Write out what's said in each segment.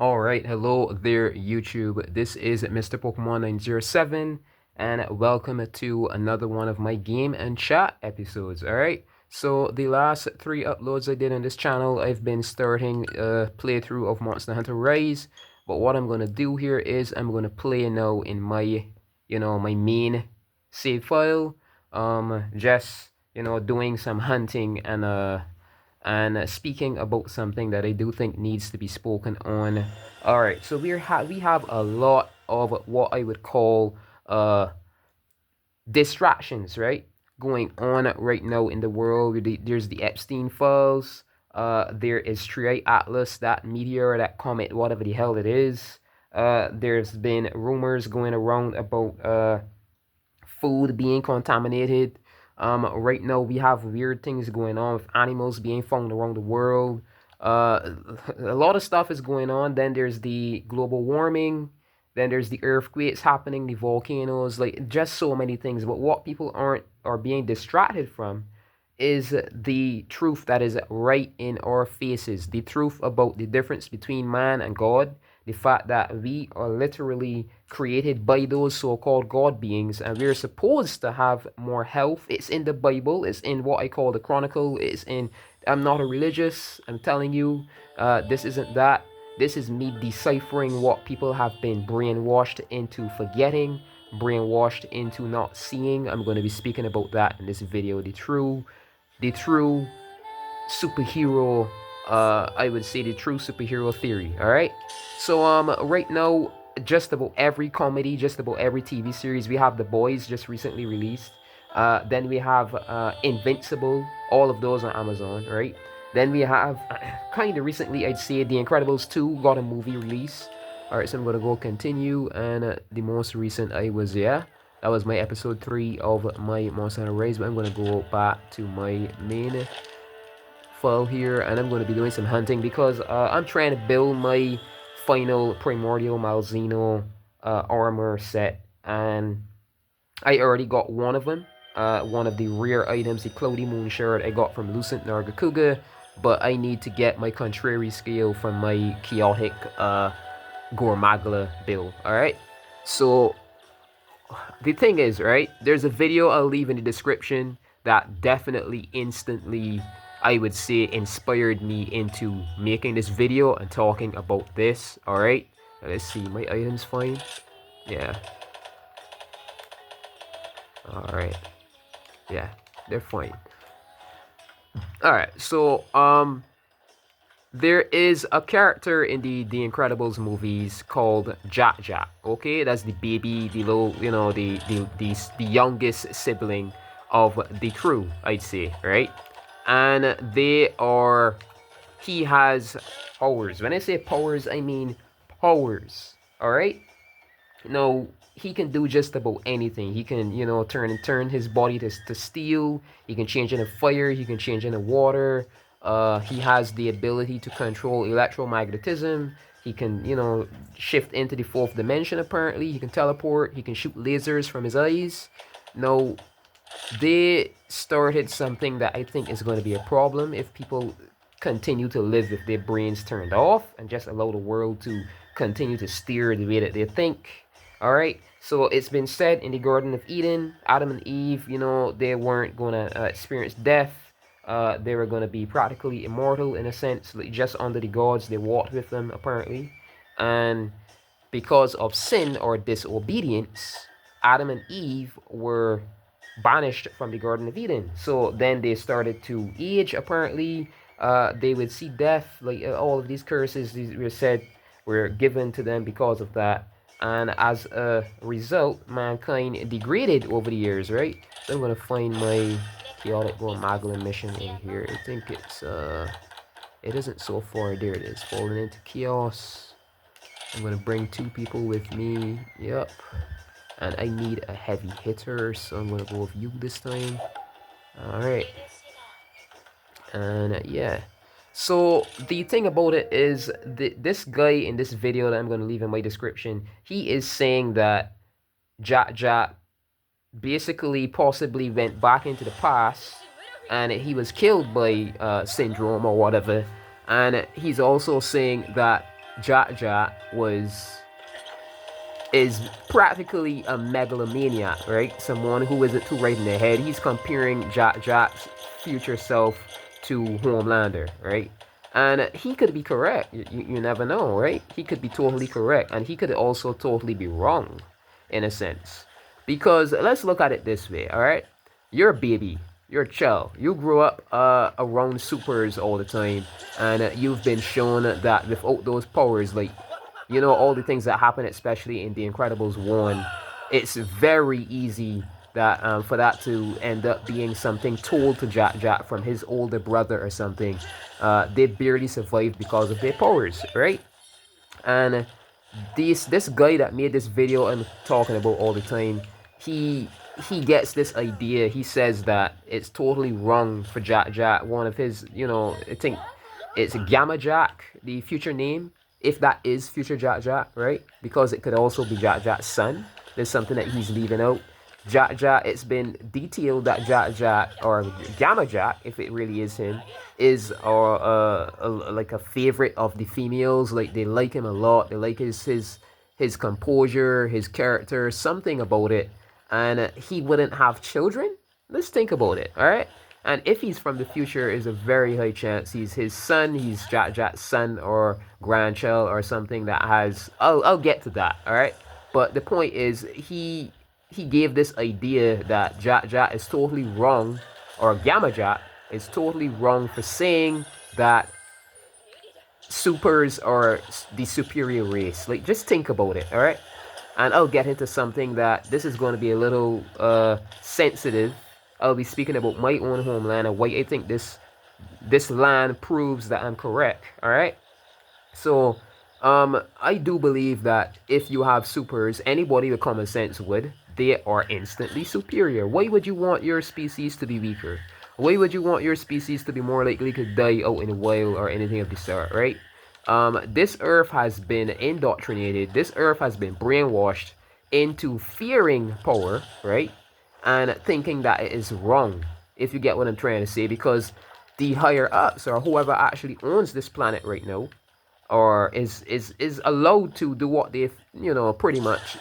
Alright, hello there YouTube. This is Mr. Pokemon 907 and welcome to another one of my game and chat episodes. Alright, so the last 3 uploads I did on this channel, I've been starting a playthrough of Monster Hunter Rise. But what I'm going to do here is I'm going to play now in my, my main save file. Just, doing some hunting and speaking about something that I do think needs to be spoken on. All right, so we have a lot of what I would call distractions, right, going on right now in the world. There's the Epstein files. There is Triite Atlas, that meteor, that comet, whatever the hell it is. There's been rumors going around about food being contaminated. Right now we have weird things going on with animals being found around the world. A lot of stuff is going on. Then there's the global warming. Then there's the earthquakes happening, the volcanoes, like just so many things. But what people are being distracted from is the truth that is right in our faces. The truth about the difference between man and God. The fact that we are literally created by those so-called God beings, and we're supposed to have more health. It's in the Bible. It's in what I call the Chronicle. It's in. I'm not a religious. I'm telling you, this isn't that. This is me deciphering what people have been brainwashed into forgetting, brainwashed into not seeing. I'm going to be speaking about that in this video. The true superhero, I would say the true superhero theory. All right. So right now, just about every comedy, just about every TV series, we have The Boys just recently released. Then we have Invincible. All of those on Amazon, right? Then we have kind of recently, I'd say, The Incredibles 2 got a movie release. All right, so I'm gonna go continue, and the most recent that was my episode 3 of my Monster Hunter Rise. But I'm gonna go back to my main file here, and I'm going to be doing some hunting because I'm trying to build my final Primordial Malzeno armor set, and I already got one of them. One of the rare items, the Cloudy Moon Shard, I got from Lucent Nargacuga, but I need to get my Contrary Scale from my Chaotic Gormagla build. Alright, so the thing is, right, there's a video I'll leave in the description that definitely instantly, I would say, inspired me into making this video and talking about this. All right, let's see, my items fine. Yeah. All right. Yeah, they're fine. All right. So there is a character in the Incredibles movies called Jack Jack. Okay, that's the baby, the little, the youngest sibling of the crew, I'd say, right? And he has powers. When I say powers, I mean powers. All right. Now he can do just about anything. He can, turn his body to steel. He can change into fire. He can change into water. He has the ability to control electromagnetism. He can, shift into the 4th dimension, apparently. He can teleport. He can shoot lasers from his eyes. Now, they started something that I think is going to be a problem if people continue to live with their brains turned off and just allow the world to continue to steer the way that they think. All right. So it's been said in the Garden of Eden, Adam and Eve, they weren't going to experience death. They were going to be practically immortal in a sense, like just under the gods. They walked with them, apparently. And because of sin or disobedience, Adam and Eve were banished from the Garden of Eden. So then they started to age, apparently. They would see death, like all of these curses were said were given to them because of that. And as a result, mankind degraded over the years, right? So I'm going to find my Chaotic Gormagla mission in here. I think it isn't so far. There it is, falling into chaos. I'm going to bring 2 people with me. Yep. And I need a heavy hitter, so I'm going to go with you this time. Alright. And yeah. So the thing about it is, this guy in this video that I'm going to leave in my description, he is saying that Jack Jack basically possibly went back into the past and he was killed by Syndrome or whatever. And he's also saying that Jack Jack is practically a megalomaniac, right? Someone who isn't too right in the head. He's comparing Jack Jack's future self to Homelander, right? And he could be correct. You never know, right? He could be totally correct. And he could also totally be wrong, in a sense. Because let's look at it this way, all right? You're a baby. You're a child. You grew up around supers all the time. And you've been shown that without those powers, like, you know, all the things that happen, especially in The Incredibles 1, it's very easy that for that to end up being something told to Jack Jack from his older brother or something. They barely survived because of their powers, right? And this guy that made this video I'm talking about all the time, he gets this idea. He says that it's totally wrong for Jack Jack. One of his, you know, I think it's Gamma Jack, the future name, if that is future Jack Jack, right? Because it could also be Jack Jack's son. There's something that he's leaving out. Jack Jack, it's been detailed that Jack Jack, or Gamma Jack, if it really is him, is like a favorite of the females. Like, they like him a lot. They like his composure, his character, something about it. And he wouldn't have children? Let's think about it, all right? And if he's from the future, is a very high chance he's his son, he's Jack Jack's son or grandchild or something that has... I'll get to that, all right? But the point is, he gave this idea that Jack Jack is totally wrong, or Gamma Jack is totally wrong for saying that supers are the superior race. Like, just think about it, all right? And I'll get into something that this is going to be a little sensitive. I'll be speaking about my own homeland and why I think this land proves that I'm correct, all right? So, I do believe that if you have supers, anybody with common sense would. They are instantly superior. Why would you want your species to be weaker? Why would you want your species to be more likely to die out in the wild or anything of the sort, right? This earth has been indoctrinated. This earth has been brainwashed into fearing power, right? And thinking that it is wrong, if you get what I'm trying to say. Because the higher ups, or whoever actually owns this planet right now, or is allowed to do what they, you know, pretty much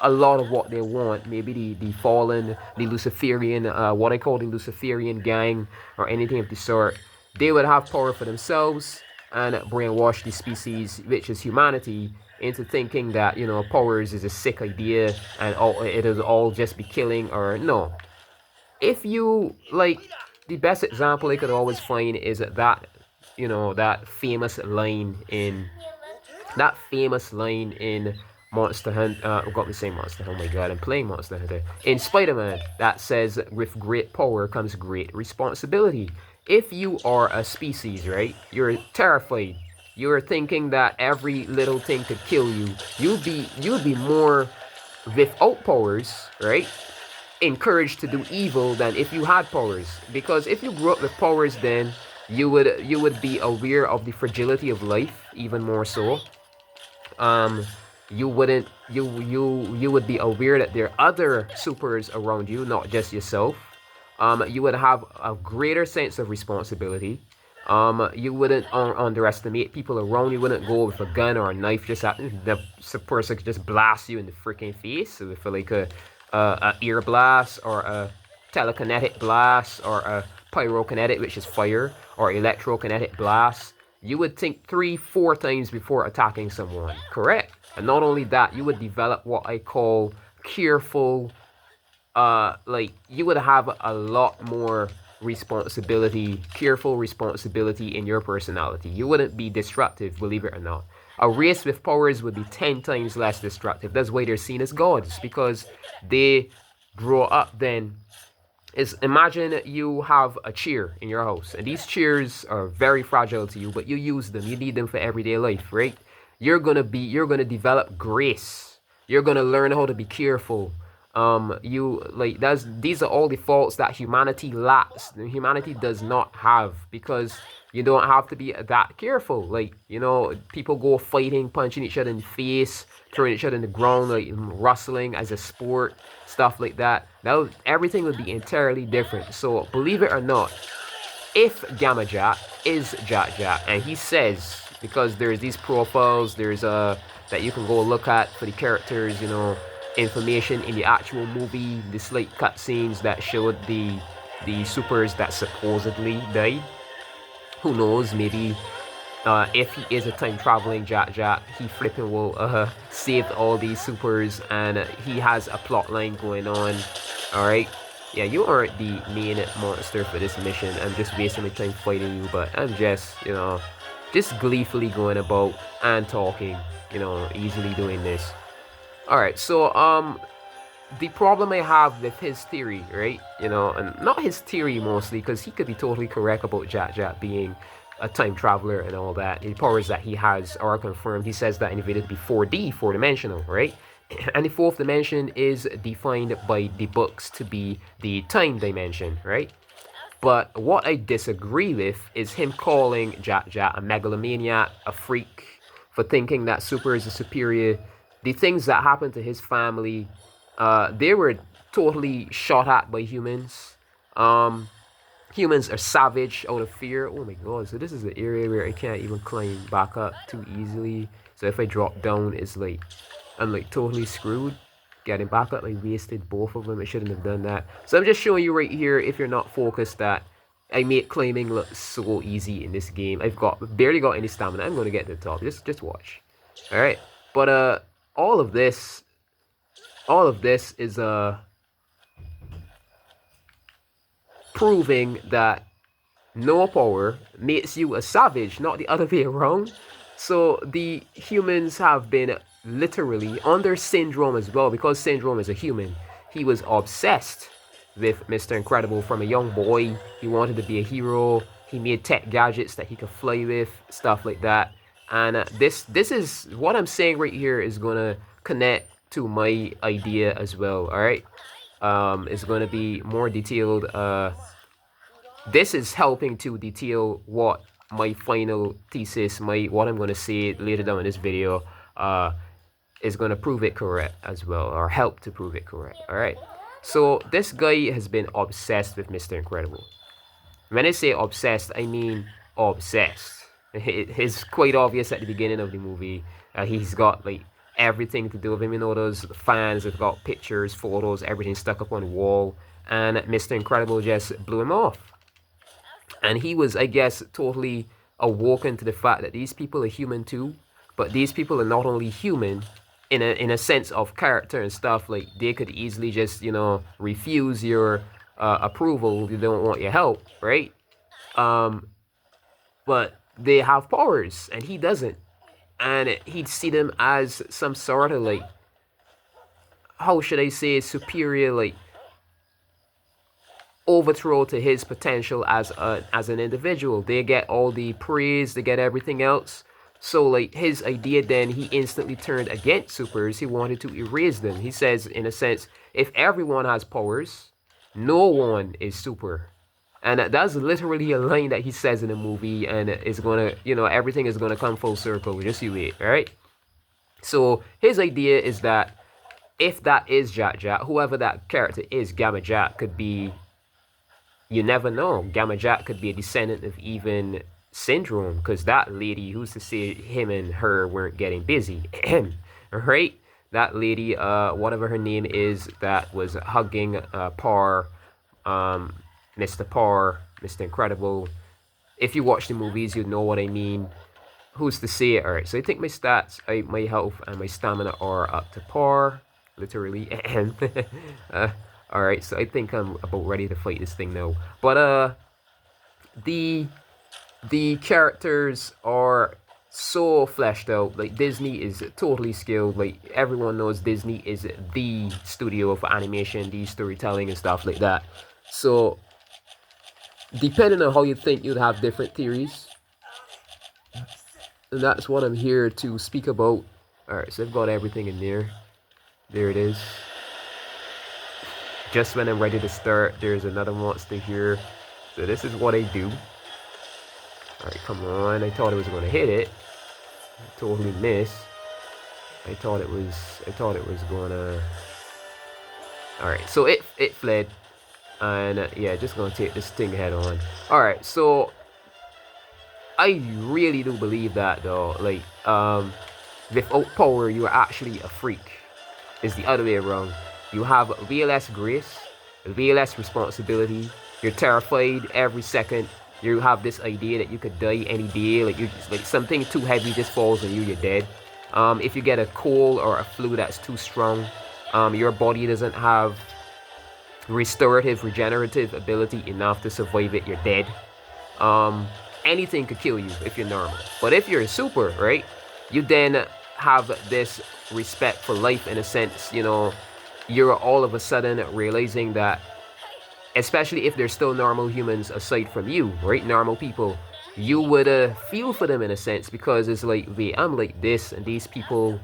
a lot of what they want. Maybe the fallen, the Luciferian, what I call the Luciferian gang, or anything of the sort. They would have power for themselves and brainwash the species, which is humanity, into thinking that, you know, powers is a sick idea and it is all just be killing. Or no. If you, like, the best example I could always find is that, you know, that famous line in Monster Hunter. I got me saying Monster Hunter. Oh my god, I'm playing Monster Hunter. In Spider-Man, that says, with great power comes great responsibility. If you are a species, right, you're terrified. You're thinking that every little thing could kill you. You'd be more, without powers, right, encouraged to do evil than if you had powers. Because if you grew up with powers, then you would be aware of the fragility of life even more so. You would be aware that there are other supers around you, not just yourself. You would have a greater sense of responsibility. You wouldn't underestimate people around. You wouldn't go with a gun or a knife just at the person could just blast you in the freaking face with like a ear blast, or a telekinetic blast, or a pyrokinetic, which is fire, or electrokinetic blast. You would think 3-4 times before attacking someone, correct? And not only that, you would develop what I call careful, like, you would have a lot more responsibility, careful responsibility in your personality. You wouldn't be destructive, believe it or not. A race with powers would be 10 times less destructive. That's why they're seen as gods, because they grow up then. Imagine you have a chair in your house, and these chairs are very fragile to you, but you use them. You need them for everyday life, right? You're gonna develop grace. You're gonna learn how to be careful. These are all the faults that humanity lacks. Humanity does not have, because you don't have to be that careful. Like, you know, people go fighting, punching each other in the face, throwing each other in the ground, like wrestling as a sport, stuff like that. Everything would be entirely different. So believe it or not, if Gamma Jack is Jack Jack, and he says because there's these profiles, there's that you can go look at for the characters, you know, information in the actual movie, the slate cutscenes that showed the supers that supposedly died. Who knows, maybe if he is a time traveling Jack Jack, he flipping will save all these supers, and he has a plot line going on. Alright, yeah, you aren't the main monster for this mission. I'm just wasting my time fighting you, but I'm just, you know, just gleefully going about and talking, you know, easily doing this. Alright, so the problem I have with his theory, right? You know, and not his theory mostly, because he could be totally correct about Jack Jack being a time traveler and all that. The powers that he has are confirmed. He says that invaded to be 4D, four-dimensional, right? And the fourth dimension is defined by the books to be the time dimension, right? But what I disagree with is him calling Jack Jack a megalomaniac, a freak, for thinking that Super is a superior. The things that happened to his family, they were totally shot at by humans. Humans are savage out of fear. Oh my god, so this is an area where I can't even climb back up too easily. So if I drop down, it's like, I'm like totally screwed. Getting back up, I wasted both of them. I shouldn't have done that. So I'm just showing you right here, if you're not focused, that I make climbing look so easy in this game. I've barely got any stamina. I'm going to get to the top. Just watch. Alright, but all of this is proving that no power makes you a savage, not the other way around. So the humans have been literally under Syndrome as well, because Syndrome is a human. He was obsessed with Mr. Incredible from a young boy. He wanted to be a hero. He made tech gadgets that he could fly with, stuff like that. And this is what I'm saying right here is gonna connect to my idea as well. All right, it's gonna be more detailed. This is helping to detail what my final thesis, what I'm going to say later down in this video, is going to prove it correct as well, or help to prove it correct. Alright, so this guy has been obsessed with Mr. Incredible. When I say obsessed, I mean obsessed. It's quite obvious at the beginning of the movie. He's got like everything to do with him. You know, those fans have got pictures, photos, everything stuck up on the wall, and Mr. Incredible just blew him off. And he was, I guess, totally awoken to the fact that these people are human too. But these people are not only human in a sense of character and stuff. Like, they could easily just, you know, refuse your approval. They don't want your help, right? But they have powers, and he doesn't. And he'd see them as some sort of, like, how should I say, superior, like, overthrow to his potential as an individual. They get all the praise, they get everything else. So like his idea, then he instantly turned against supers. He wanted to erase them. He says, in a sense, if everyone has powers, no one is super. And that's literally a line that he says in the movie, and it's gonna, you know, everything is gonna come full circle. Just you wait, alright? So his idea is that if that is Jack Jack, whoever that character is, Gamma Jack, could be, you never know. Gamma Jack could be a descendant of even Syndrome, because that lady, who's to say him and her weren't getting busy? Right? That lady, whatever her name is, that was hugging Parr, Mr. Parr, Mr. Incredible. If you watch the movies, you'd know what I mean. Who's to say it? Alright, so I think my stats, my health and my stamina are up to par, literally. Alright, so I think I'm about ready to fight this thing now. But the characters are so fleshed out. Like, Disney is totally skilled. Like, everyone knows Disney is the studio for animation, the storytelling and stuff like that. So depending on how you think, you'd have different theories. And that's what I'm here to speak about. Alright, so I've got everything in there. There it is. Just when I'm ready to start, there's another monster here. So this is what I do. Alright, come on. I thought I was going to hit it. I totally missed. I thought it was going to... Alright, so it fled. And yeah, just going to take this thing head on. Alright, so I really do believe that though. Like, without power, you are actually a freak. It's the other way around. You have way less grace, way less responsibility. You're terrified every second. You have this idea that you could die any day. Like, you just, like, something too heavy just falls on you, you're dead. If you get a cold or a flu that's too strong, your body doesn't have restorative, regenerative ability enough to survive it, you're dead. Anything could kill you if you're normal. But if you're a super, right, you then have this respect for life in a sense. You know, you're all of a sudden realizing that, especially if there's still normal humans aside from you, right, normal people, you would feel for them in a sense, because it's like, wait, I'm like this, and these people,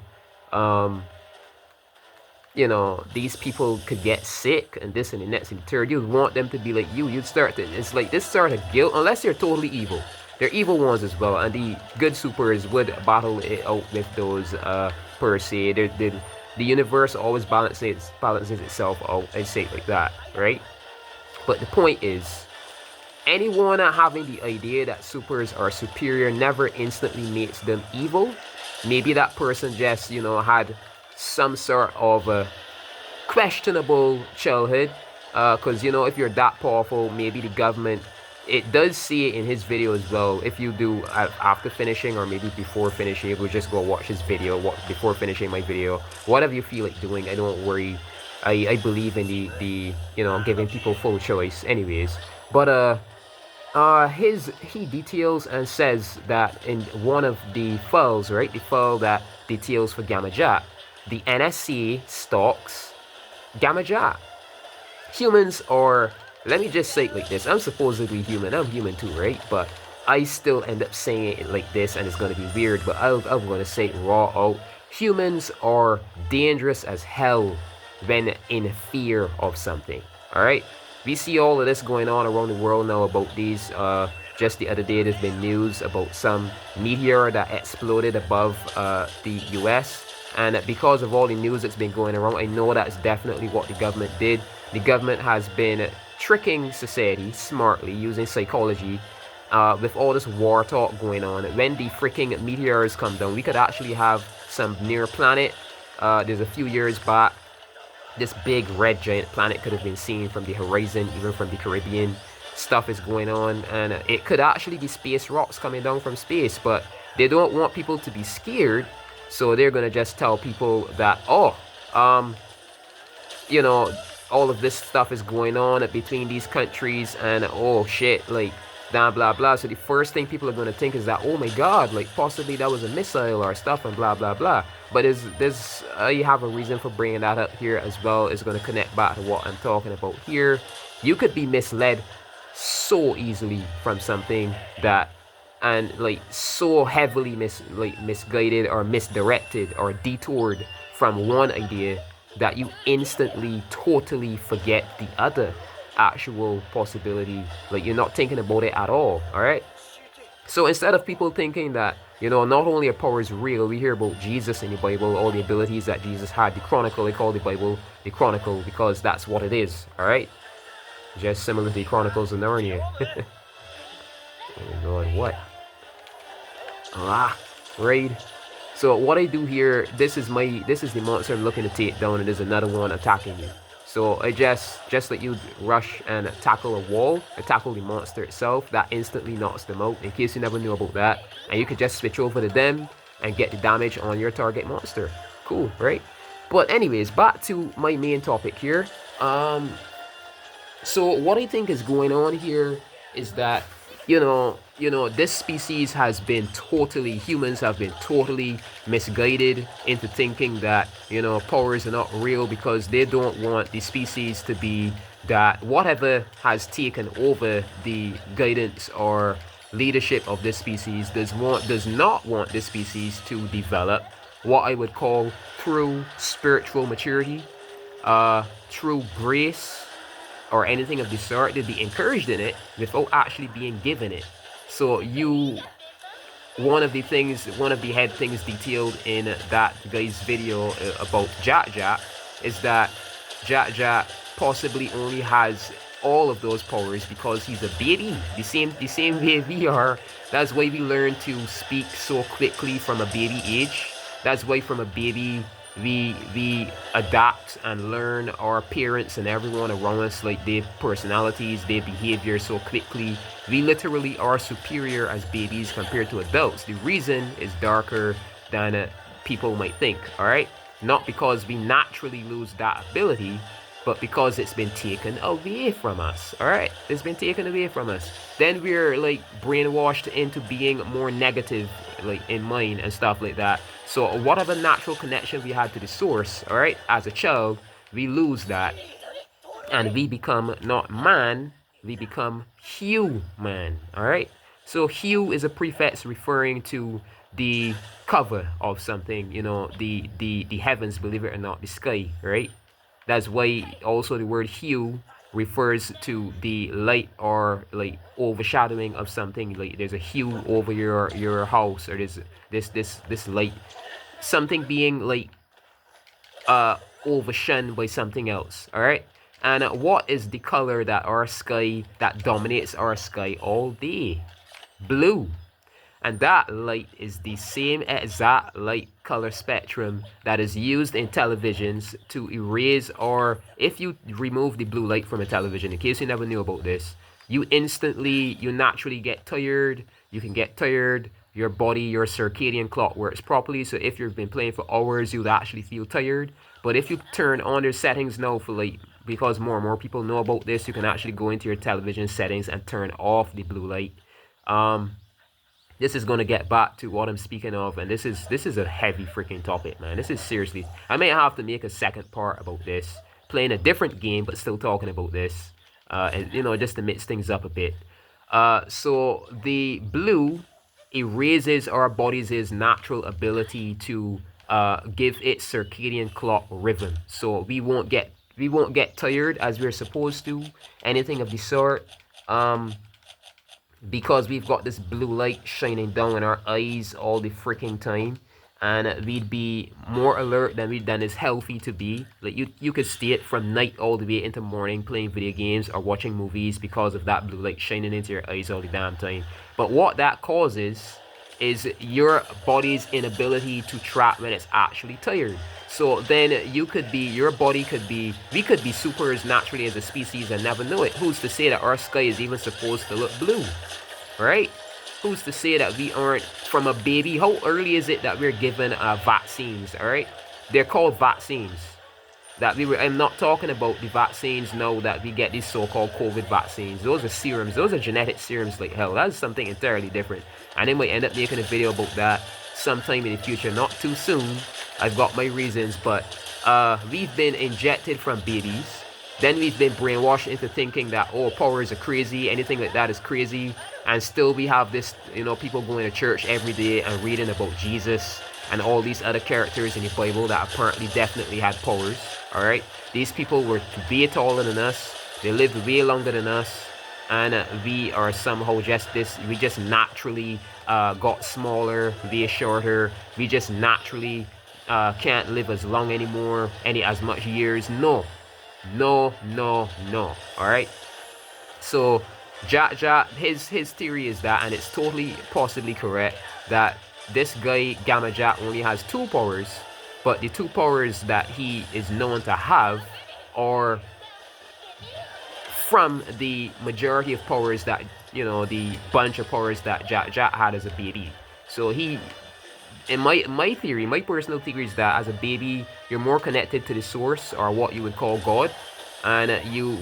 you know, these people could get sick, and this and the next and the third. You'd want them to be like you. You'd start to, it's like this sort of guilt, unless you're totally evil. They're evil ones as well, and the good supers would battle it out with those per se. The universe always balances itself out, I say it like that, right? But the point is, anyone having the idea that supers are superior never instantly makes them evil. Maybe that person just, you know, had some sort of a questionable childhood, because, you know, if you're that powerful, maybe the government, it does say it in his video as well. If you do after finishing, or maybe before finishing, you will just go watch his video before finishing my video, whatever you feel like doing. I don't worry. I believe in the you know, giving people full choice anyways. But he details and says that in one of the files, right, the file that details for Gamma Jack, the NSC stalks Gamma Jack. Humans are, let me just say it like this, I'm supposedly human, I'm human too, right? But I still end up saying it like this, and it's going to be weird, but I'm going to say it raw out. Humans are dangerous as hell when in fear of something, alright? We see all of this going on around the world now about these, just the other day there's been news about some meteor that exploded above the US. And because of all the news that's been going around, I know that's definitely what the government did. The government has been tricking society smartly using psychology, with all this war talk going on. When the freaking meteors come down, we could actually have some near planet. There's a few years back, this big red giant planet could have been seen from the horizon, even from the Caribbean. Stuff is going on, and it could actually be space rocks coming down from space, but they don't want people to be scared. So they're gonna just tell people that, oh, you know, all of this stuff is going on between these countries, and oh shit, like, blah blah blah. So the first thing people are gonna think is that, oh my god, like possibly that was a missile or stuff, and blah blah blah. But there's you have a reason for bringing that up here as well. It's gonna connect back to what I'm talking about here. You could be misled so easily from something that, and like so heavily misguided or misdirected or detoured from one idea, that you instantly totally forget the other actual possibility. Like, you're not thinking about it at all. Alright, so instead of people thinking that, you know, not only are powers real, we hear about Jesus in the Bible, all the abilities that Jesus had. The Chronicle, they call the Bible the Chronicle because that's what it is. Alright, just similar to the Chronicles of Narnia. Oh god, what? Raid. So what I do here, this is the monster I'm looking to take down, and there's another one attacking you. So I just like you rush and tackle a wall, and tackle the monster itself, that instantly knocks them out, in case you never knew about that. And you could just switch over to them and get the damage on your target monster. Cool, right? But anyways, back to my main topic here. So what I think is going on here is that, you know, this species has been humans have been totally misguided into thinking that, you know, powers are not real, because they don't want the species to be that whatever has taken over the guidance or leadership of this species does not want this species to develop what I would call true spiritual maturity, true grace, or anything of the sort. They'd be encouraged in it without actually being given it. So one of the head things detailed in that guy's video about Jack is that Jack possibly only has all of those powers because he's a baby. The same way we are. That's why we learn to speak so quickly from a baby age. That's why from a baby we adapt and learn our parents and everyone around us, like their personalities, their behavior so quickly. We literally are superior as babies compared to adults. The reason is darker than people might think. All right, not because we naturally lose that ability, but because it's been taken away from us. All right, it's been taken away from us. Then we're like brainwashed into being more negative, like in mind and stuff like that. So whatever natural connection we had to the source, all right, as a child, we lose that, and we become not man, we become human. All right. So hue is a prefix referring to the cover of something. You know, the heavens, believe it or not, the sky. Right. That's why also the word hue refers to the light or like overshadowing of something. Like there's a hue over your house, or there's this light, something being like overshone by something else. All right. And what is the color that our sky, that dominates our sky all day? Blue. And that light is the same exact light color spectrum that is used in televisions to erase, or if you remove the blue light from a television, in case you never knew about this, you naturally get tired. You can get tired. Your body, your circadian clock works properly. So if you've been playing for hours, you'll actually feel tired. But if you turn on your settings now for like, because more and more people know about this, you can actually go into your television settings and turn off the blue light. This is going to get back to what I'm speaking of, and this is a heavy freaking topic, man. This is seriously, I may have to make a second part about this, playing a different game but still talking about this, and you know, just to mix things up a bit. So the blue erases our body's natural ability to give it circadian clock rhythm, so we won't get tired as we're supposed to, anything of the sort. Because we've got this blue light shining down in our eyes all the freaking time, and we'd be more alert than is healthy to be. Like you could stay it from night all the way into morning playing video games or watching movies because of that blue light shining into your eyes all the damn time. But what that causes is your body's inability to track when it's actually tired. So then we could be supers naturally as a species and never know it. Who's to say that our sky is even supposed to look blue? Right? Who's to say that we aren't, from a baby, how early is it that we're given vaccines? All right? They're called vaccines. I'm not talking about the vaccines now that we get, these so-called COVID vaccines. Those are serums. Those are genetic serums like hell. That's something entirely different. And I might end up making a video about that sometime in the future. Not too soon. I've got my reasons, but we've been injected from babies. Then we've been brainwashed into thinking that, oh, powers are crazy, anything like that is crazy. And still we have this, you know, people going to church every day and reading about Jesus and all these other characters in the Bible that apparently definitely had powers. All right, these people were way taller than us. They lived way longer than us, and we are somehow we just naturally got smaller, way shorter. We just naturally can't live as long anymore, as much years. No. All right. So his theory is that, and it's totally possibly correct, that this guy Gamma Jack only has 2 powers, but the 2 powers that he is known to have are from the majority of powers that, you know, the bunch of powers that Jack had as a baby. So he, in my theory, my personal theory is that as a baby, you're more connected to the source, or what you would call God, and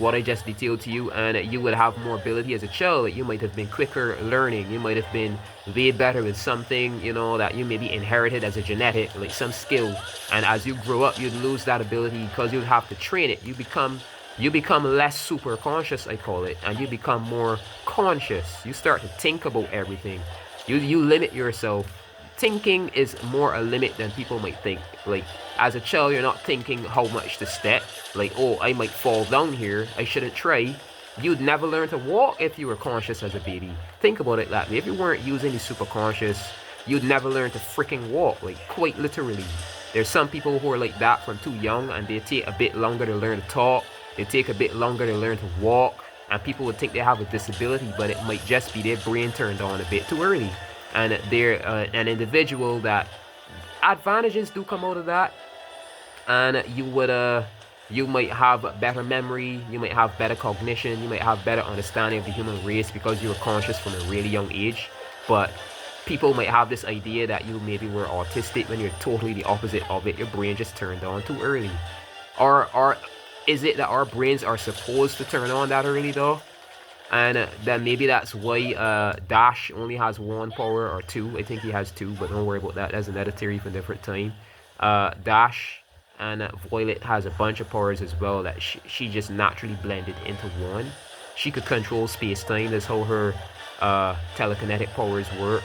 what I just detailed to you, and you would have more ability as a child. Like you might have been quicker learning, you might have been way better with something, you know, that you maybe inherited as a genetic, like some skill, and as you grow up, you'd lose that ability because you'd have to train it. You become less super conscious, I call it, and you become more conscious. You start to think about everything. You limit yourself. Thinking is more a limit than people might think. Like as a child, you're not thinking how much to step. Like, oh, I might fall down here, I shouldn't try. You'd never learn to walk if you were conscious as a baby. Think about it that way. If you weren't using the super conscious, you'd never learn to freaking walk. Like quite literally. There's some people who are like that from too young, and they take a bit longer to learn to talk. They take a bit longer to learn to walk. and people would think they have a disability, but it might just be their brain turned on a bit too early, and they're an individual that advantages do come out of that, and you might have better memory, you might have better cognition, you might have better understanding of the human race because you were conscious from a really young age. But people might have this idea that you maybe were autistic when you're totally the opposite of it. Your brain just turned on too early. Or is it that our brains are supposed to turn on that early though? And then maybe that's why Dash only has one power or two. I think he has two, but don't worry about that. That's another theory for a different time. Dash and Violet has a bunch of powers as well that she just naturally blended into one. She could control space-time. That's how her telekinetic powers work.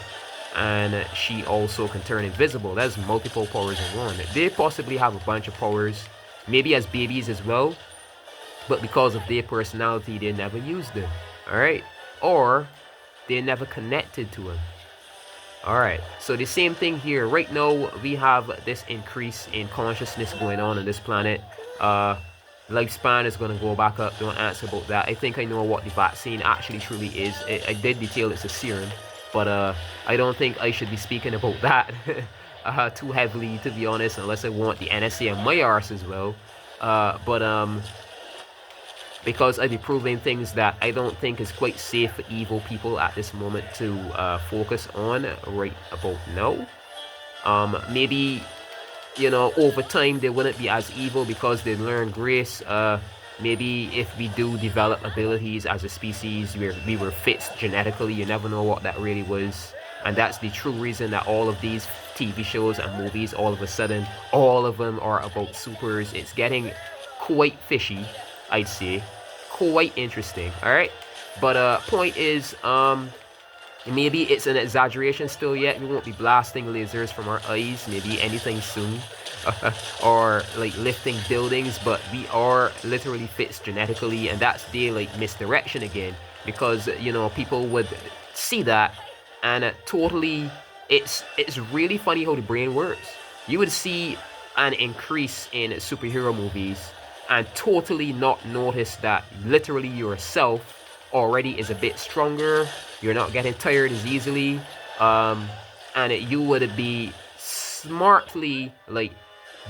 And she also can turn invisible. That's multiple powers in one. They possibly have a bunch of powers, maybe as babies as well, but because of their personality, they never used them. Alright? Or they never connected to him. Alright, so the same thing here. Right now, we have this increase in consciousness going on this planet. Lifespan is going to go back up. Don't answer about that. I think I know what the vaccine actually truly is. I did detail it's a serum, but I don't think I should be speaking about that too heavily, to be honest, unless I want the NSA on my arse as well. Because I'd be proving things that I don't think is quite safe for evil people at this moment to focus on right about now. Maybe, you know, over time they wouldn't be as evil because they learn grace. Maybe if we do develop abilities as a species where we were fixed genetically, you never know what that really was. And that's the true reason that all of these TV shows and movies, all of a sudden, all of them are about supers. It's getting quite fishy, I'd say. Quite interesting, alright? But point is, maybe it's an exaggeration still yet. We won't be blasting lasers from our eyes, maybe anything soon. Or like lifting buildings, but we are literally fixed genetically, and that's the like misdirection again, because you know people would see that and totally it's really funny how the brain works. You would see an increase in superhero movies and totally not notice that literally yourself already is a bit stronger, you're not getting tired as easily, and you would be smartly like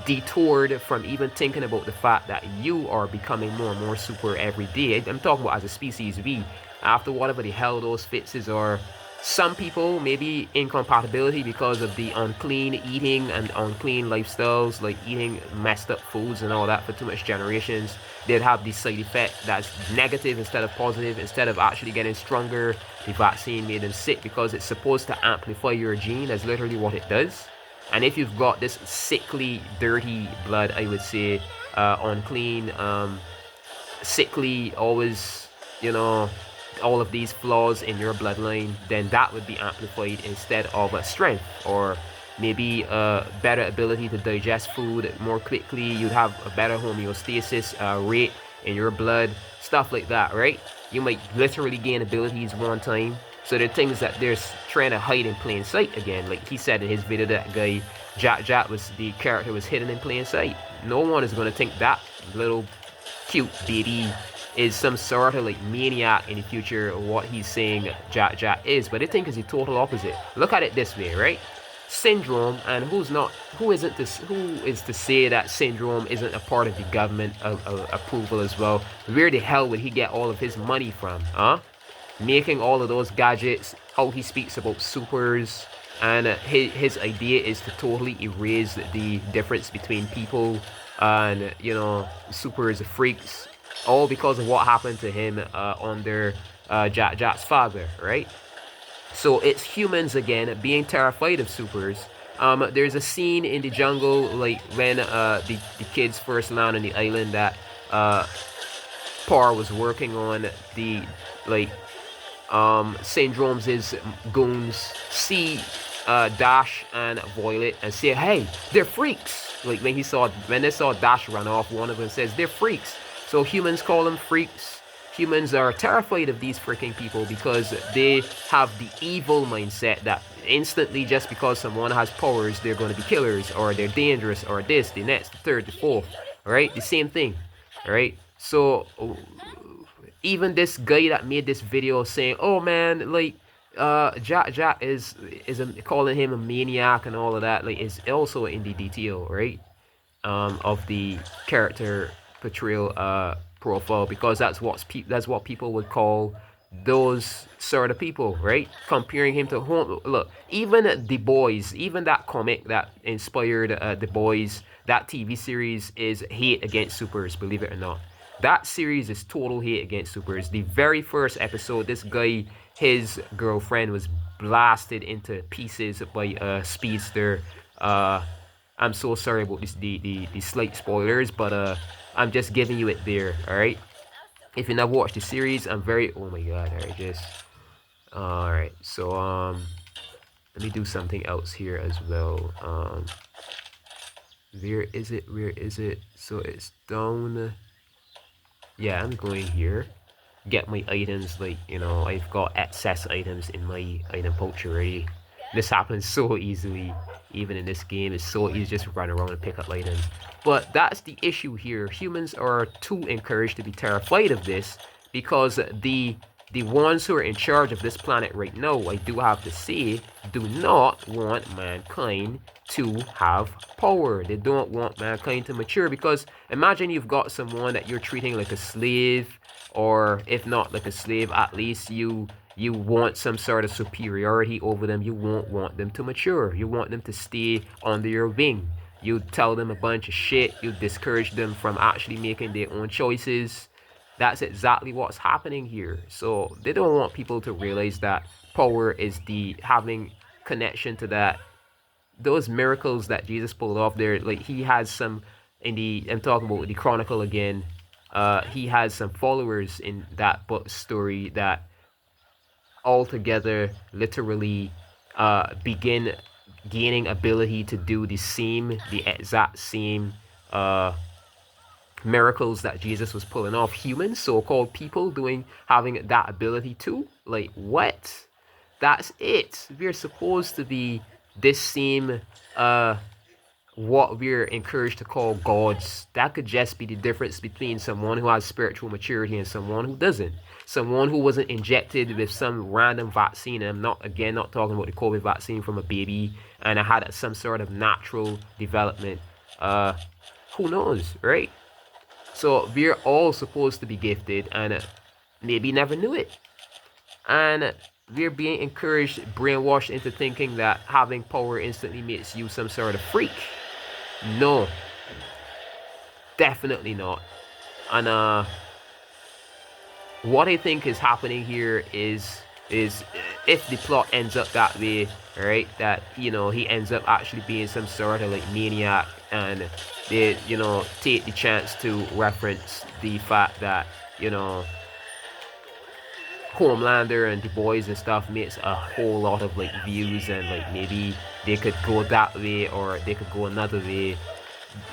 detoured from even thinking about the fact that you are becoming more and more super every day. I'm talking about as a species, we, after whatever the hell those fixes are. Some people, maybe incompatibility because of the unclean eating and unclean lifestyles, like eating messed up foods and all that for too much generations, they'd have the side effect that's negative instead of positive. Instead of actually getting stronger, the vaccine made them sick because it's supposed to amplify your gene. That's literally what it does. And if you've got this sickly, dirty blood, I would say, unclean, sickly, always, you know, all of these flaws in your bloodline, then that would be amplified instead of a strength, or maybe a better ability to digest food more quickly. You'd have a better homeostasis rate in your blood, stuff like that, right? You might literally gain abilities one time. So there are things that they're trying to hide in plain sight again. Like he said in his video, that guy Jack was the character was hidden in plain sight. No one is going to think that little cute baby is some sort of like maniac in the future, what he's saying Jack is. But I think it's the total opposite. Look at it this way, right? Syndrome, and who is to say that syndrome isn't a part of the government approval as well? Where the hell would he get all of his money from, huh? Making all of those gadgets, how he speaks about supers, and his idea is to totally erase the difference between people and, you know, supers, freaks, all because of what happened to him under Jack's father, right? So it's humans again being terrified of supers. There's a scene in the jungle, like when the kids first land on the island, that Par was working on the like Syndrome's goons see Dash and Violet and say, hey, they're freaks. Like when they saw Dash run off, one of them says they're freaks. So humans call them freaks. Humans are terrified of these freaking people because they have the evil mindset that instantly, just because someone has powers, they're going to be killers, or they're dangerous, or this, the next, the third, the fourth. Alright, the same thing. Alright, so even this guy that made this video saying, "Oh man, like Jack calling him a maniac and all of that," like is also in the detail, right? Of the character portrayal profile, because that's what people would call those sort of people, right? Comparing him to home. Look, even The Boys, even that comic that inspired The Boys, that TV series is hate against supers, believe it or not. That series is total hate against supers. The very first episode, this guy, his girlfriend was blasted into pieces by a speedster. I'm so sorry about the slight spoilers, but I'm just giving you it there. All right. If you never watched the series, I'm very. Oh my god! All right, just. All right. So let me do something else here as well. Where is it? Where is it? So it's down. Yeah, I'm going here. Get my items, like, you know, I've got excess items in my item pouch already. This happens so easily, even in this game. It's so easy just to run around and pick up items. But that's the issue here. Humans are too encouraged to be terrified of this, because the ones who are in charge of this planet right now, I do have to say, do not want mankind to have power. They don't want mankind to mature, because imagine you've got someone that you're treating like a slave, or if not like a slave, at least you want some sort of superiority over them. You won't want them to mature. You want them to stay under your wing. You tell them a bunch of shit. You discourage them from actually making their own choices. That's exactly what's happening here. So they don't want people to realize that power is the having connection to that. Those miracles that Jesus pulled off there, like he has some in the, I'm talking about the Chronicle again. He has some followers in that book story that altogether literally begin gaining ability to do the exact same miracles that Jesus was pulling off. Humans, so-called people, having that ability too. Like, what? That's it. We're supposed to be this same what we're encouraged to call gods. That could just be the difference between someone who has spiritual maturity and someone who doesn't. Someone who wasn't injected with some random vaccine. And I'm not talking about the COVID vaccine from a baby, and I had some sort of natural development. Who knows, right? So we're all supposed to be gifted, and maybe never knew it. And we're being encouraged, brainwashed into thinking that having power instantly makes you some sort of freak. No, definitely not. And what I think is happening here is if the plot ends up that way, right, that, you know, he ends up actually being some sort of like maniac, and they, you know, take the chance to reference the fact that, you know, Homelander and the boys and stuff makes a whole lot of like views, and like maybe they could go that way or they could go another way.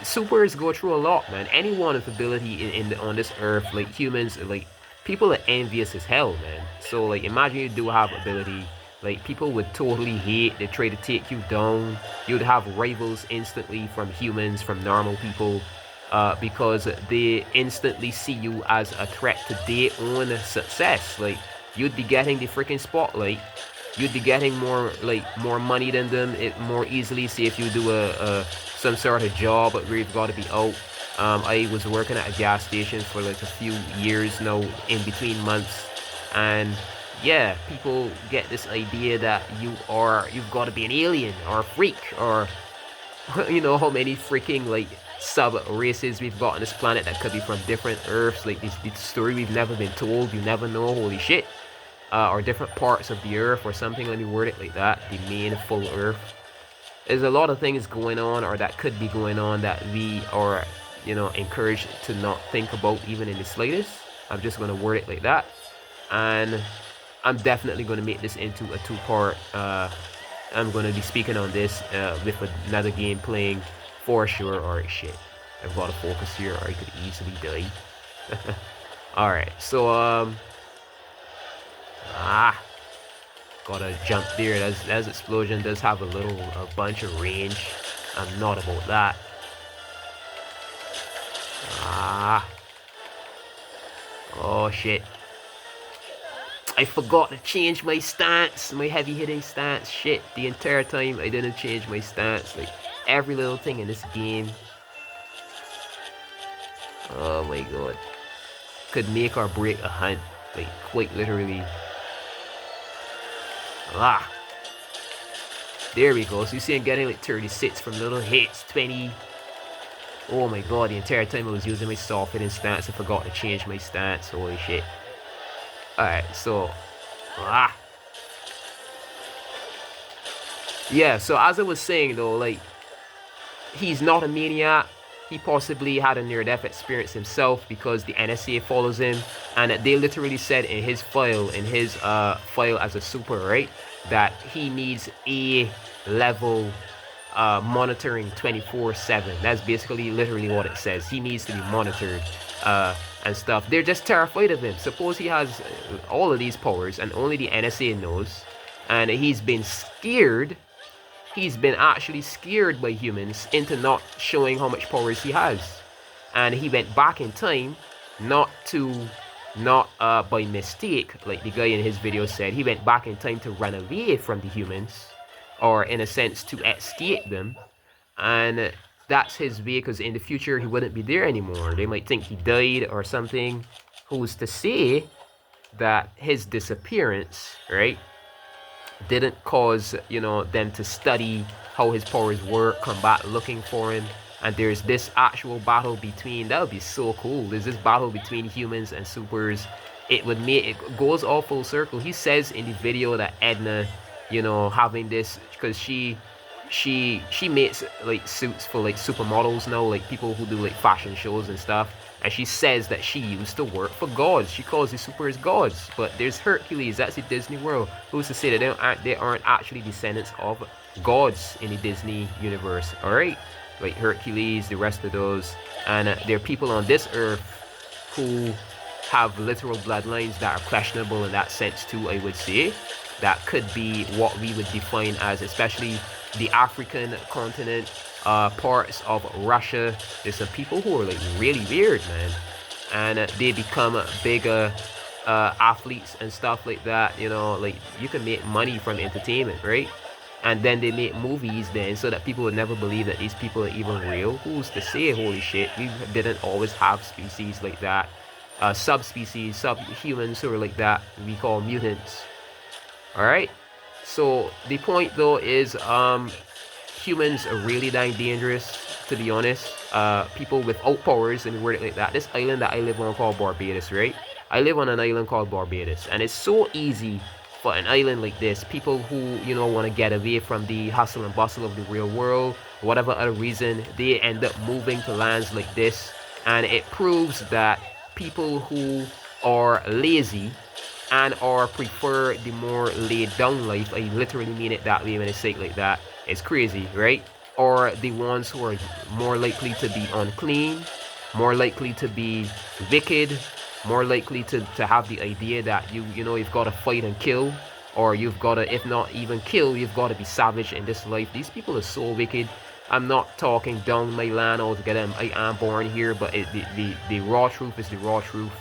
Supers go through a lot, man. Anyone with ability on this earth, like humans, like people are envious as hell, man. So like imagine you do have ability, like people would totally hate. They try to take you down. You'd have rivals instantly from humans, from normal people. Because they instantly see you as a threat to their own success. Like, you'd be getting the freaking spotlight. You'd be getting more money than them more easily. See, if you do some sort of job where you've got to be out. I was working at a gas station for like a few years now, in between months, and yeah, people get this idea that you've got to be an alien or a freak, or you know how many freaking like sub races we've got on this planet that could be from different earths. Like this story we've never been told. You never know. Holy shit. Or different parts of the earth or something. Let me word it like that. The main full earth. There's a lot of things going on, or that could be going on, that we are, you know, encouraged to not think about even in the slightest. I'm just going to word it like that. And I'm definitely going to make this into a two-part. I'm going to be speaking on this with another game playing for sure. Alright, shit. I've got to focus here, or I could easily die. Alright, so, gotta jump there. That explosion does have a bunch of range. I'm not about that. Oh, shit. I forgot to change my stance, my heavy hitting stance. Shit, the entire time I didn't change my stance. Like every little thing in this game. Oh my god. Could make or break a hunt. Like quite literally. Ah. There we go. So you see I'm getting like 36 from little hits, 20. Oh my god, the entire time I was using my soft hitting stance, I forgot to change my stance. Holy shit. Alright, so yeah, so as I was saying though, like, he's not a maniac. He possibly had a near-death experience himself because the NSA follows him, and they literally said in his file, file as a super, right, that he needs A level monitoring 24/7. That's basically literally what it says. He needs to be monitored and stuff. They're just terrified of him. Suppose he has all of these powers and only the NSA knows, and he's been scared. He's been actually scared by humans into not showing how much powers he has. And he went back in time, not by mistake, like the guy in his video said. He went back in time to run away from the humans, or in a sense to escape them. And that's his way, because in the future he wouldn't be there anymore. They might think he died or something. Who's to say that his disappearance, right, didn't cause, you know, them to study how his powers work, come back looking for him, and there's this actual battle between, that would be so cool. There's this battle between humans and supers. It would make, it goes all full circle. He says in the video that Edna, you know, having this, because she makes like suits for like supermodels now, like people who do like fashion shows and stuff. And she says that she used to work for gods. She calls the supers gods. But there's Hercules, that's the Disney world. Who's to say that they aren't actually descendants of gods in the Disney universe? Alright? Like Hercules, the rest of those. And there are people on this earth who have literal bloodlines that are questionable in that sense too, I would say. That could be what we would define as, especially the African continent, parts of Russia. There's some people who are like really weird, man, and they become bigger athletes and stuff like that. You know, like you can make money from entertainment, right? And then they make movies then, so that people would never believe that these people are even real. Who's to say? Holy shit, we didn't always have species like that, subspecies, subhumans who are like that. We call mutants. All right. So the point though is, humans are really dang dangerous, to be honest. People without powers and word it like that. This island that I live on called Barbados, right? I live on an island called Barbados, and it's so easy for an island like this. People who, you know, want to get away from the hustle and bustle of the real world, whatever other reason, they end up moving to lands like this, and it proves that people who are lazy and or prefer the more laid down life, I literally mean it that way when I say it like that, it's crazy, right? Or the ones who are more likely to be unclean, more likely to be wicked, more likely to have the idea that you know, you've got to fight and kill, or you've got to, if not even kill, you've got to be savage in this life. These people are so wicked. I'm not talking down my land altogether. I am born here, but the raw truth is the raw truth.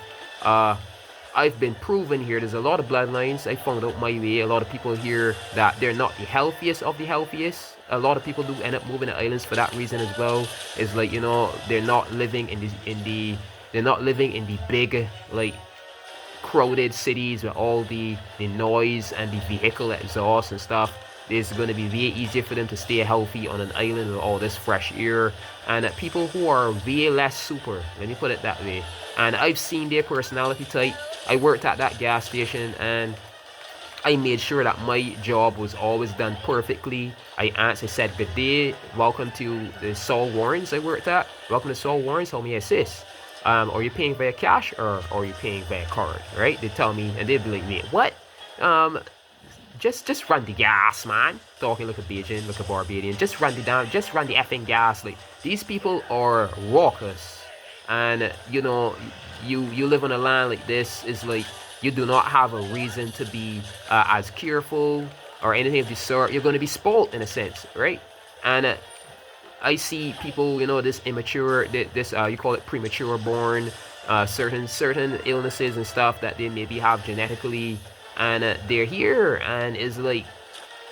I've been proven here, there's a lot of bloodlines. I found out my way. A lot of people here that they're not the healthiest of the healthiest. A lot of people do end up moving to islands for that reason as well. It's like, you know, they're not living in the big, like, crowded cities with all the noise and the vehicle exhaust and stuff. It's going to be way easier for them to stay healthy on an island with all this fresh air. And people who are way less super, let me put it that way. And I've seen their personality type. I worked at that gas station, and I made sure that my job was always done perfectly. I said, good day, welcome to the Saul Warrens I worked at. Welcome to Saul Warrens, how may I assist? Are you paying via cash or are you paying via card, right? They tell me, and they'd be like, mate, what? Just run the gas, man. Talking like a Bajan, like a Barbadian. Just run the effing gas. Like, these people are raucous. And, you know, you live on a land like this, is like, you do not have a reason to be as careful or anything of the sort. You're going to be spoiled in a sense, right? And I see people, you know, this immature, this you call it premature born, certain illnesses and stuff that they maybe have genetically, and they're here, and it's like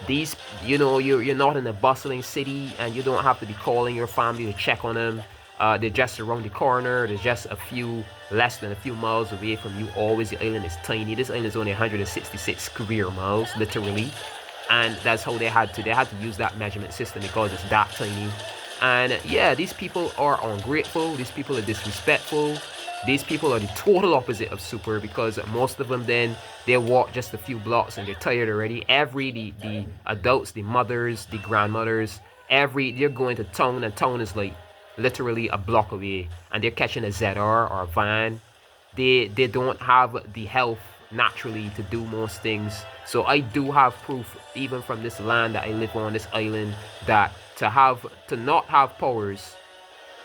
these, you know, you're not in a bustling city, and you don't have to be calling your family to check on them. They're just around the corner. They're just less than a few miles away from you. Always, the island is tiny. This island is only 166 square miles, literally, and that's how they had to use that measurement system because it's that tiny. And yeah, these people are ungrateful. These people are disrespectful. These people are the total opposite of super, because most of them then they walk just a few blocks and they're tired already. The adults, the mothers, the grandmothers, they're going to town, and town is like literally a block away, and they're catching a ZR or a van. They don't have the health naturally to do most things. So I do have proof, even from this land that I live on, this island, that to not have powers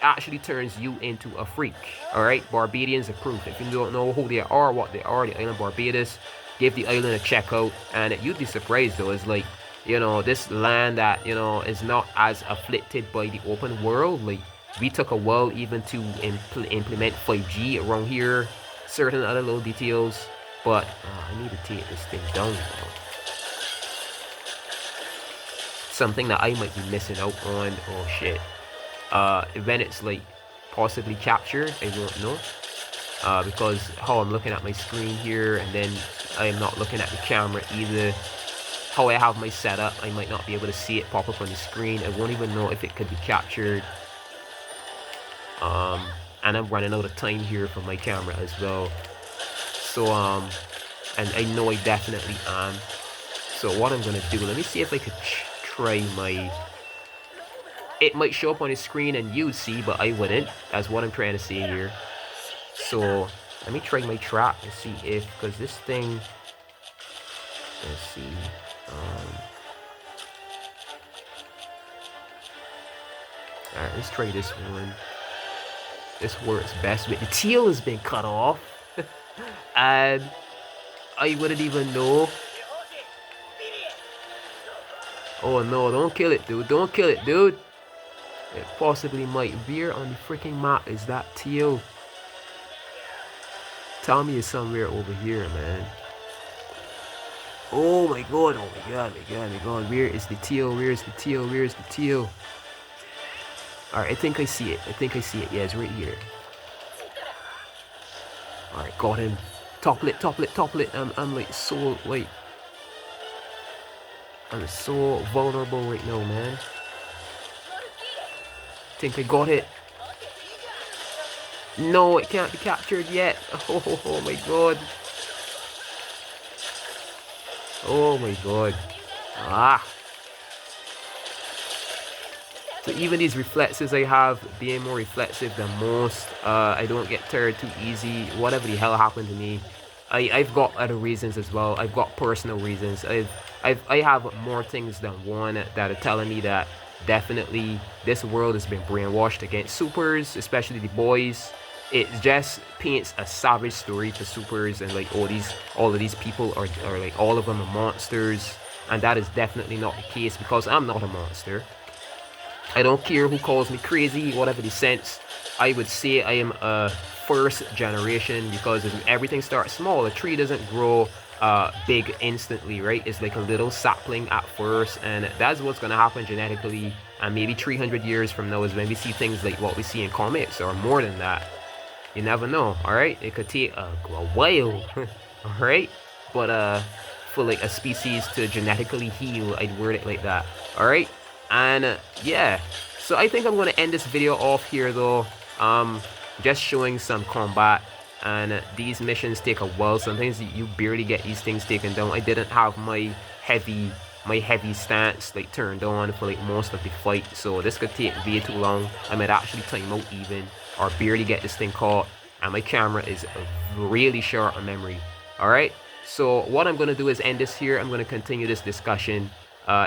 actually turns you into a freak. Alright, Barbadians are proof. If you don't know who they are, what they are, the island Barbados, give the island a check out, and you'd be surprised though. It's like, you know, this land that, you know, is not as afflicted by the open world. Like, we took a while even to implement 5G around here, certain other little details, but I need to take this thing down now. Something that I might be missing out on. Oh shit. When it's like possibly captured, I don't know, because how I'm looking at my screen here, and then I am not looking at the camera either. How I have my setup, I might not be able to see it pop up on the screen. I won't even know if it could be captured. And I'm running out of time here for my camera as well. So and I know I definitely am. So what I'm gonna do, let me see if I could try my. It might show up on the screen and you'd see, but I wouldn't. That's what I'm trying to say here. So let me try my trap and see if, because this thing, let's see. Alright, let's try this one. This works best with the tail has been cut off. And I wouldn't even know. Oh no, don't kill it, dude. Don't kill it, dude. It possibly might. Where on the freaking map is that tail? Tell me it's somewhere over here, man. Oh my god, oh my god, my god, my god. Where is the tail? Where is the tail? Where is the tail? Alright, I think I see it. I think I see it. Yeah, it's right here. Alright, got him. Topple it, topple it, topple it. I'm like so, like, I'm so vulnerable right now, man. Think I got it. No, it can't be captured yet. Oh my god. Oh my god. Ah. So even these reflexes I have, being more reflexive than most, I don't get tired too easy. Whatever the hell happened to me, I've got other reasons as well. I've got personal reasons. I have more things than one that are telling me that definitely this world has been brainwashed against supers, especially the boys. It just paints a savage story to supers, and like all of these people are like, all of them are monsters, and that is definitely not the case, because I'm not a monster. I don't care who calls me crazy, whatever the sense. I would say I am a first generation, because everything starts small. A tree doesn't grow big instantly, right? It's like a little sapling at first, and that's what's gonna happen genetically. And maybe 300 years from now is when we see things like what we see in comics, or more than that. You never know. All right, it could take a while. All right, but for like a species to genetically heal, I'd word it like that. All right, and yeah, so I think I'm gonna end this video off here though. Just showing some combat. And these missions take a while. Sometimes you barely get these things taken down. I didn't have my heavy stance like turned on for like most of the fight, so this could take way too long. I might actually time out even, or barely get this thing caught. And my camera is really short on memory. Alright, so what I'm gonna do is end this here. I'm gonna continue this discussion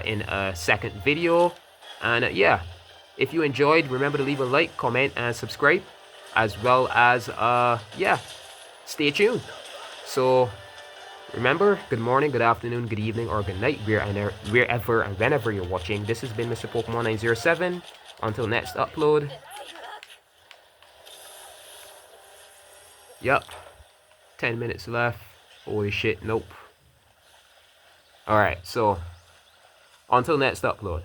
in a second video. And yeah, if you enjoyed, remember to leave a like, comment, and subscribe, as well as yeah, stay tuned. So remember, good morning, good afternoon, good evening, or good night, wherever and whenever you're watching. This has been Mr. Pokemon 907. Until next upload. Yup, 10 minutes left. Holy shit, nope. Alright, so until next upload.